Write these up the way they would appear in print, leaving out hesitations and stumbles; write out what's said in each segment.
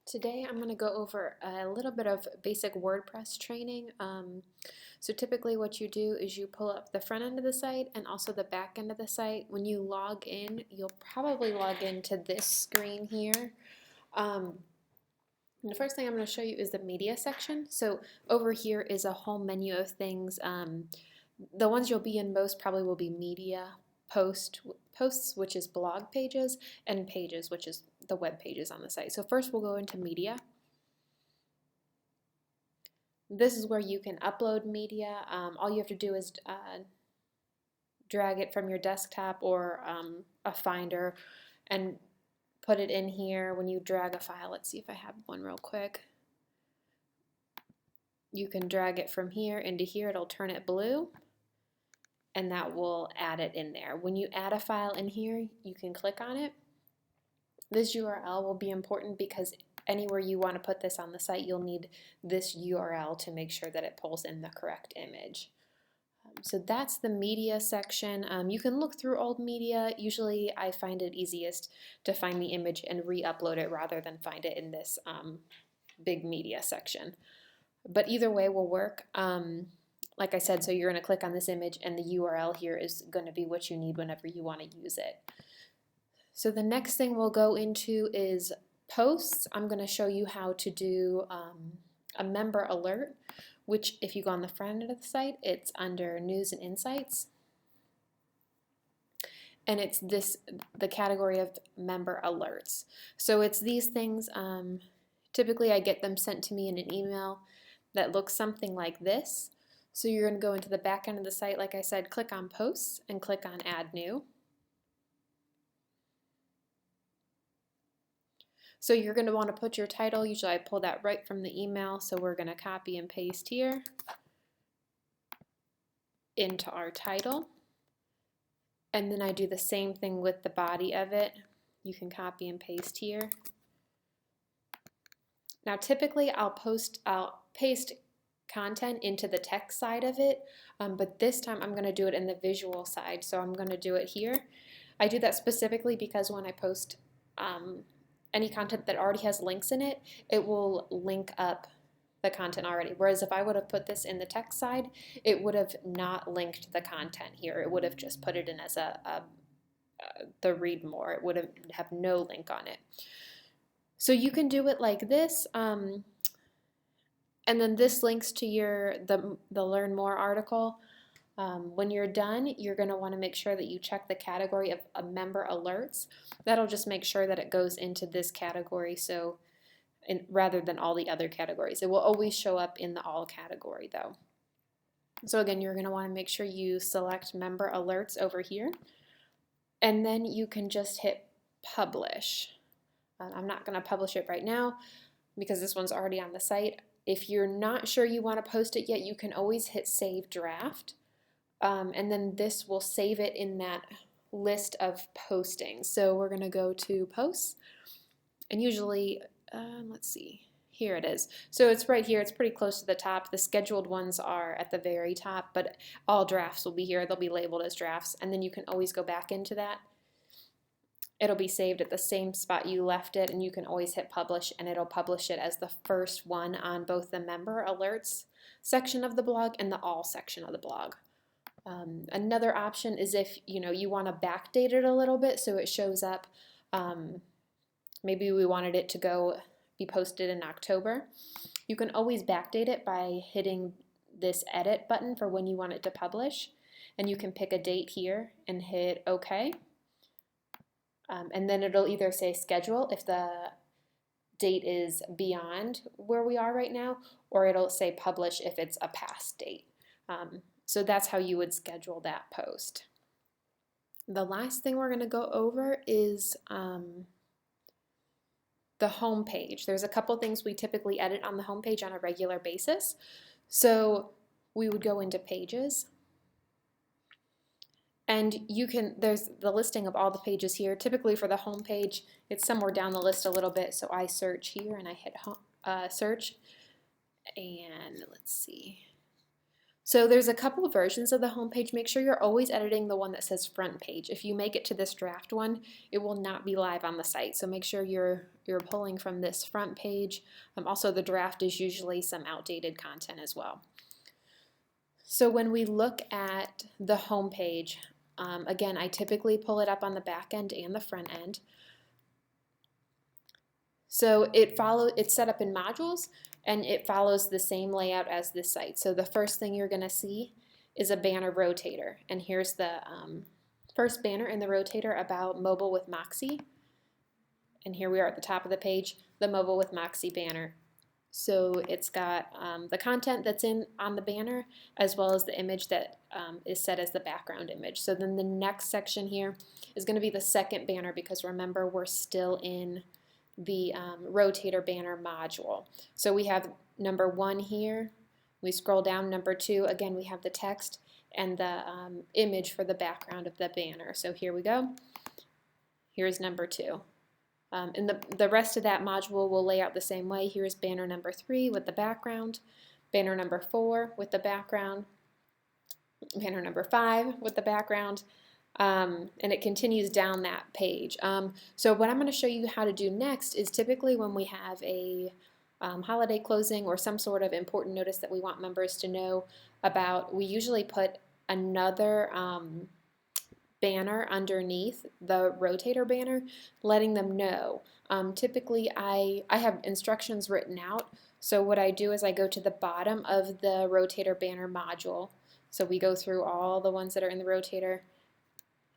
Today I'm going to go over a little bit of basic WordPress training. So typically what you do is you pull up the front end of the site and also the back end of the site. When you log in, you'll probably log into this screen here. And the first thing I'm going to show you is the media section. So over here is a whole menu of things. The ones you'll be in most probably will be media, posts, which is blog pages, and pages, which is the web pages on the site. So first we'll go into media. This is where you can upload media. All you have to do is drag it from your desktop or a Finder and put it in here. When you drag a file, let's see if I have one real quick. You can drag it from here into here, it'll turn it blue, and that will add it in there. When you add a file in here, you can click on it. This URL will be important because anywhere you want to put this on the site, you'll need this URL to make sure that it pulls in the correct image. So that's the media section. You can look through old media. Usually I find it easiest to find the image and re-upload it rather than find it in this big media section. But either way will work. Like I said, so you're going to click on this image and the URL here is going to be what you need whenever you want to use it. So the next thing we'll go into is posts. I'm going to show you how to do a member alert, which if you go on the front end of the site, it's under News and Insights. And it's the category of member alerts. So it's these things, typically I get them sent to me in an email that looks something like this. So you're going to go into the back end of the site, like I said, click on Posts and click on Add New. So you're going to want to put your title. Usually I pull that right from the email, so we're going to copy and paste here into our title. And then I do the same thing with the body of it. You can copy and paste here. Now typically I'll paste content into the text side of it, but this time I'm going to do it in the visual side, so I'm going to do it here. I do that specifically because when I post any content that already has links in it, it will link up the content already. Whereas if I would have put this in the text side, it would have not linked the content here. It would have just put it in as the read more. It would have no link on it. So you can do it like this, and then this links to the Learn More article. When you're done, you're going to want to make sure that you check the category of member alerts. That'll just make sure that it goes into this category, so rather than all the other categories. It will always show up in the all category though. So again, you're going to want to make sure you select member alerts over here, and then you can just hit publish. I'm not going to publish it right now because this one's already on the site. If you're not sure you want to post it yet, you can always hit save draft. And then this will save it in that list of postings. So we're going to go to posts, and usually, let's see, here it is. So it's right here, it's pretty close to the top. The scheduled ones are at the very top, but all drafts will be here. They'll be labeled as drafts, and then you can always go back into that. It'll be saved at the same spot you left it, and you can always hit publish, and it'll publish it as the first one on both the member alerts section of the blog and the all section of the blog. Another option is if you want to backdate it a little bit so it shows up. Maybe we wanted it to be posted in October. You can always backdate it by hitting this edit button for when you want it to publish, and you can pick a date here and hit OK. And then it'll either say schedule if the date is beyond where we are right now, or it'll say publish if it's a past date. So that's how you would schedule that post. The last thing we're going to go over is the home page. There's a couple things we typically edit on the home page on a regular basis. So we would go into pages, and there's the listing of all the pages here. Typically for the home page, it's somewhere down the list a little bit, so I search here and I hit search, and let's see. So there's a couple of versions of the homepage. Make sure you're always editing the one that says front page. If you make it to this draft one, it will not be live on the site. So make sure you're pulling from this front page. Also, the draft is usually some outdated content as well. So when we look at the homepage, again, I typically pull it up on the back end and the front end. So it's set up in modules, and it follows the same layout as this site. So the first thing you're going to see is a banner rotator, and here's the first banner in the rotator about mobile with Moxie. And here we are at the top of the page, the mobile with Moxie banner. So it's got the content that's on the banner, as well as the image that is set as the background image. So then the next section here is going to be the second banner, because remember, we're still in the rotator banner module. So we have number 1 here. We scroll down, number 2, again we have the text and the image for the background of the banner. So here we go. Here's number 2. And the rest of that module will lay out the same way. Here's banner number 3 with the background, banner number 4 with the background, banner number 5 with the background, and it continues down that page. So what I'm going to show you how to do next is typically when we have a holiday closing or some sort of important notice that we want members to know about, we usually put another banner underneath the rotator banner, letting them know. Typically I have instructions written out, so what I do is I go to the bottom of the rotator banner module. So we go through all the ones that are in the rotator,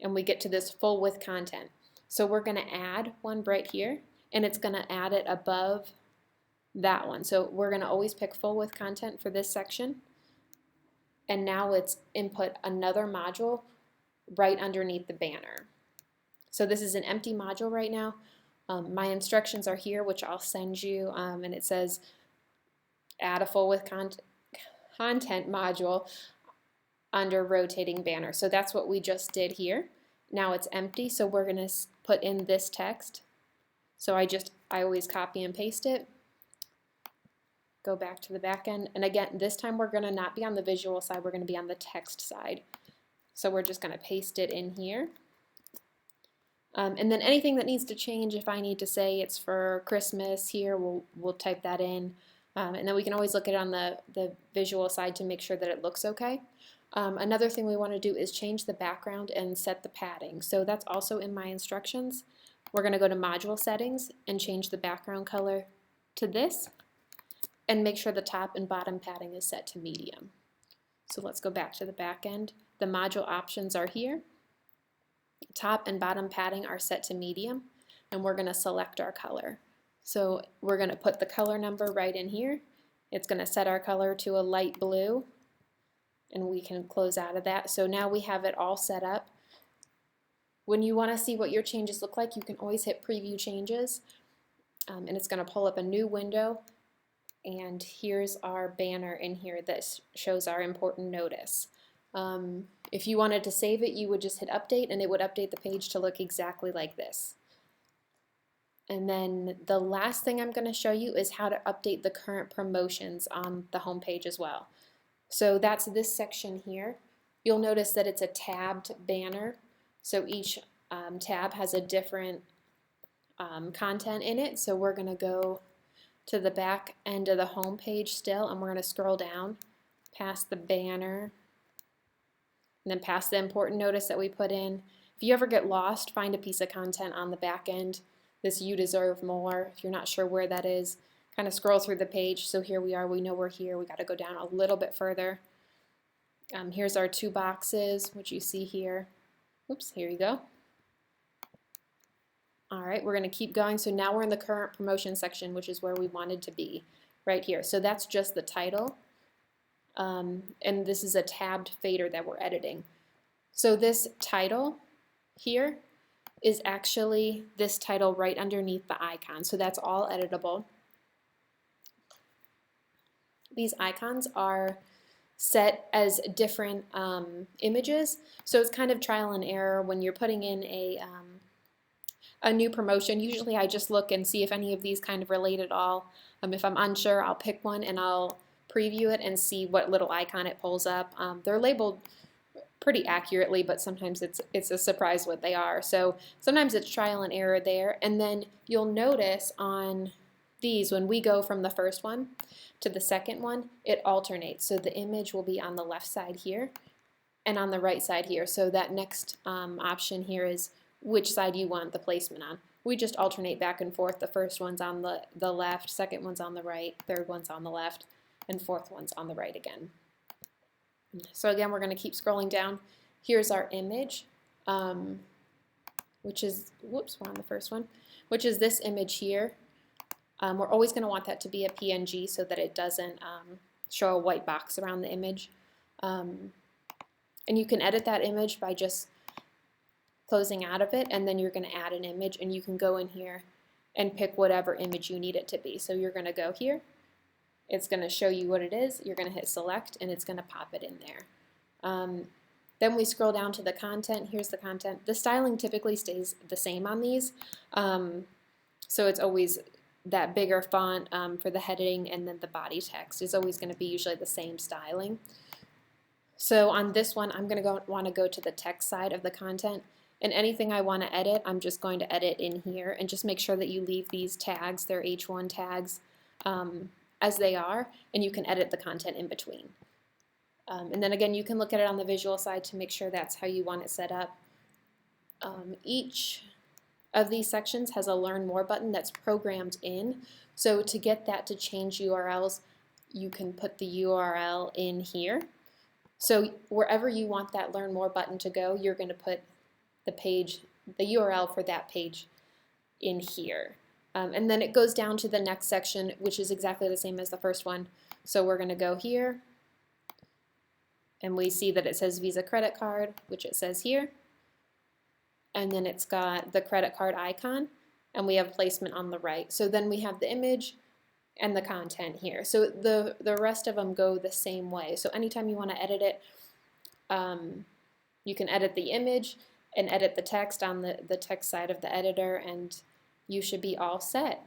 and we get to this full width content. So we're going to add one right here, and it's going to add it above that one. So we're going to always pick full width content for this section, and now let's input another module right underneath the banner. So this is an empty module right now. My instructions are here, which I'll send you, and it says add a full width content module under rotating banner. So that's what we just did here. Now it's empty, so we're going to put in this text. So I always copy and paste it, go back to the back end, and again, this time we're going to not be on the visual side, we're going to be on the text side. So we're just going to paste it in here. And then anything that needs to change, if I need to say it's for Christmas here, we'll type that in. And then we can always look at it on the visual side to make sure that it looks okay. Another thing we want to do is change the background and set the padding. So that's also in my instructions. We're going to go to module settings and change the background color to this, and make sure the top and bottom padding is set to medium. So let's go back to the back end. The module options are here. Top and bottom padding are set to medium, and we're going to select our color. So we're going to put the color number right in here. It's going to set our color to a light blue, and we can close out of that. So now we have it all set up. When you want to see what your changes look like, you can always hit preview changes, and it's going to pull up a new window, and here's our banner in here that shows our important notice. If you wanted to save it, you would just hit update, and it would update the page to look exactly like this. And then the last thing I'm going to show you is how to update the current promotions on the home page as well. So that's this section here. You'll notice that it's a tabbed banner, so each tab has a different content in it. So we're going to go to the back end of the home page still, and we're going to scroll down past the banner, and then past the important notice that we put in. If you ever get lost, find a piece of content on the back end. This "You Deserve More." If you're not sure where that is, kind of scroll through the page. So here we are, we know we're here. We got to go down a little bit further. Here's our 2 boxes, which you see here. Oops, here you go. All right, we're going to keep going. So now we're in the current promotion section, which is where we wanted to be, right here. So that's just the title. And this is a tabbed fader that we're editing. So this title here is actually this title right underneath the icon. So that's all editable. These icons are set as different images. So it's kind of trial and error when you're putting in a new promotion. Usually I just look and see if any of these kind of relate at all. If I'm unsure, I'll pick one and I'll preview it and see what little icon it pulls up. They're labeled pretty accurately, but sometimes it's a surprise what they are. So sometimes it's trial and error there. And then you'll notice on these, when we go from the first one to the second one, it alternates. So the image will be on the left side here and on the right side here. So that next option here is which side you want the placement on. We just alternate back and forth. The first one's on the left, second one's on the right, third one's on the left, and fourth one's on the right again. So again, we're going to keep scrolling down. Here's our image, which is, whoops, we're on the first one, which is this image here. We're always going to want that to be a PNG so that it doesn't show a white box around the image. And you can edit that image by just closing out of it, and then you're going to add an image, and you can go in here and pick whatever image you need it to be. So you're going to go here. It's going to show you what it is. You're going to hit select, and it's going to pop it in there. Then we scroll down to the content. Here's the content. The styling typically stays the same on these. So it's always that bigger font for the heading, and then the body text is always going to be usually the same styling. So on this one, I'm going to want to go to the text side of the content. And anything I want to edit, I'm just going to edit in here, and just make sure that you leave these tags, they're H1 tags, as they are, and you can edit the content in between. And then again, you can look at it on the visual side to make sure that's how you want it set up. Each of these sections has a Learn More button that's programmed in. So to get that to change URLs, you can put the URL in here. So wherever you want that Learn More button to go, you're going to put the URL for that page in here. And then it goes down to the next section, which is exactly the same as the first one. So we're going to go here, and we see that it says Visa credit card, which it says here. And then it's got the credit card icon, and we have placement on the right. So then we have the image and the content here. So the rest of them go the same way. So anytime you want to edit it, you can edit the image and edit the text on the text side of the editor, and you should be all set.